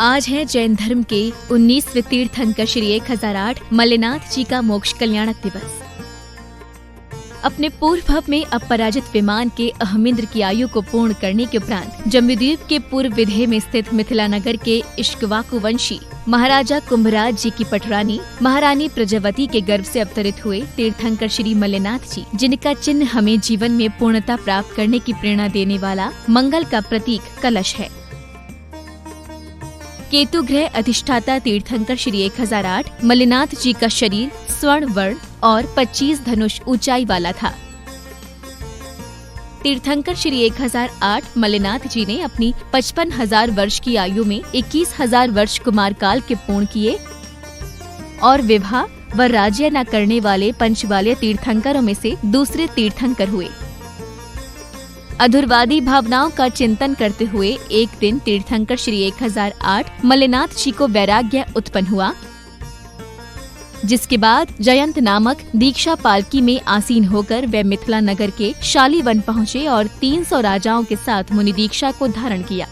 आज है जैन धर्म के 19वें तीर्थंकर श्री 1008 मल्लिनाथ जी का मोक्ष कल्याणक दिवस। अपने पूर्व भव में अपराजित विमान के अहमिंद्र की आयु को पूर्ण करने के उपरांत जम्बूद्वीप के पूर्व विधे में स्थित मिथिला नगर के इक्ष्वाकु वंशी महाराजा कुंभराज जी की पटरानी महारानी प्रजावती के गर्भ से अवतरित हुए तीर्थंकर श्री मल्लिनाथ जी, जिनका चिन्ह हमें जीवन में पूर्णता प्राप्त करने की प्रेरणा देने वाला मंगल का प्रतीक कलश है। केतु ग्रह अधिष्ठाता तीर्थंकर श्री 1008 मल्लिनाथ जी का शरीर स्वर्ण वर्ण और 25 धनुष ऊंचाई वाला था। तीर्थंकर श्री 1008 मल्लिनाथ जी ने अपनी 55,000 वर्ष की आयु में 21,000 वर्ष कुमार काल के पूर्ण किए और विवाह व राज्य न करने वाले पंचवालय तीर्थंकरों में से दूसरे तीर्थंकर हुए। अधुरवादी भावनाओं का चिंतन करते हुए एक दिन तीर्थंकर श्री 1008 मल्लिनाथ जी को वैराग्य उत्पन्न हुआ, जिसके बाद जयंत नामक दीक्षा पालकी में आसीन होकर वे मिथिला नगर के शालीवन पहुँचे और 300 राजाओं के साथ मुनि दीक्षा को धारण किया।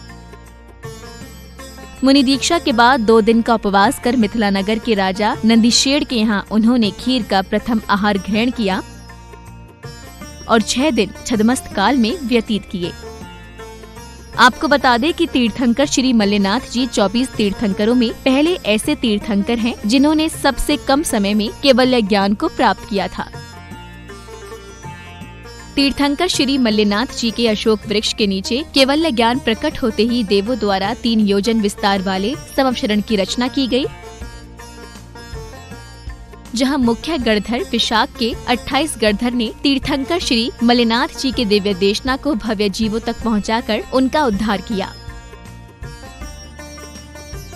मुनि दीक्षा के बाद 2 दिन का उपवास कर मिथिला नगर के राजा नंदीशेड़ के यहाँ उन्होंने खीर का प्रथम आहार ग्रहण किया और 6 दिन छद्मस्त काल में व्यतीत किए। आपको बता दें कि तीर्थंकर श्री मल्लिनाथ जी 24 तीर्थंकरों में पहले ऐसे तीर्थंकर हैं जिन्होंने सबसे कम समय में केवल्य ज्ञान को प्राप्त किया था। तीर्थंकर श्री मल्लिनाथ जी के अशोक वृक्ष के नीचे केवल्य ज्ञान प्रकट होते ही देवों द्वारा 3 योजन विस्तार वाले समवशरण की रचना की गई, जहां मुख्य गणधर विशाख के 28 गणधर ने तीर्थंकर श्री मल्लिनाथ जी के दिव्य देशना को भव्य जीवों तक पहुंचाकर उनका उद्धार किया।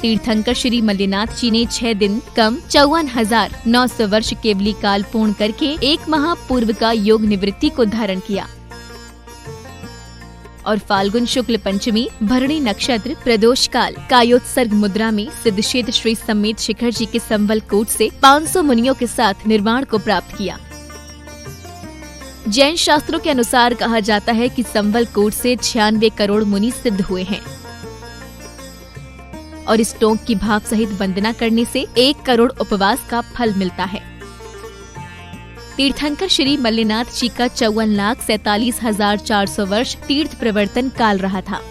तीर्थंकर श्री मल्लिनाथ जी ने 6 दिन कम 54,900 वर्ष केवली काल पूर्ण करके 1 माह पूर्व का योग निवृत्ति को धारण किया और फाल्गुन शुक्ल पंचमी भरणी नक्षत्र प्रदोष काल कायोत्सर्ग मुद्रा में सिद्धक्षेत्र श्री समेत शिखर जी के संबल कूट से 500 मुनियों के साथ निर्वाण को प्राप्त किया। जैन शास्त्रों के अनुसार कहा जाता है कि संबल कूट से 96 करोड़ मुनि सिद्ध हुए हैं और इस टोंक की भाव सहित वंदना करने से 1 करोड़ उपवास का फल मिलता है। तीर्थंकर श्री मल्लिनाथ जी का 54,47,400 वर्ष तीर्थ प्रवर्तन काल रहा था।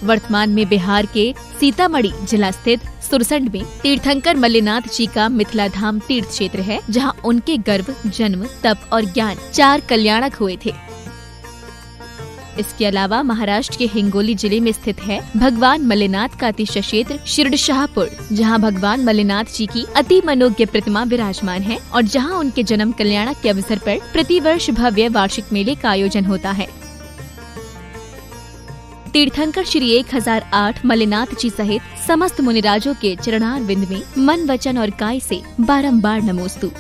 वर्तमान में बिहार के सीतामढ़ी जिला स्थित सुरसंड में तीर्थंकर मल्लिनाथ जी का मिथिला धाम तीर्थ क्षेत्र है, जहां उनके गर्भ, जन्म, तप और ज्ञान 4 कल्याणक हुए थे। इसके अलावा महाराष्ट्र के हिंगोली जिले में स्थित है भगवान मल्लिनाथ का अतिशय क्षेत्र शिरडशाहपुर, जहां भगवान मल्लिनाथ जी की अति मनोज्ञ प्रतिमा विराजमान है और जहां उनके जन्म कल्याणक के अवसर पर प्रतिवर्ष भव्य वार्षिक मेले का आयोजन होता है। तीर्थंकर श्री 1008 मल्लिनाथ जी सहित समस्त मुनिराजों के चरणारविंद में मन, वचन और काय से बारंबार नमोस्तु।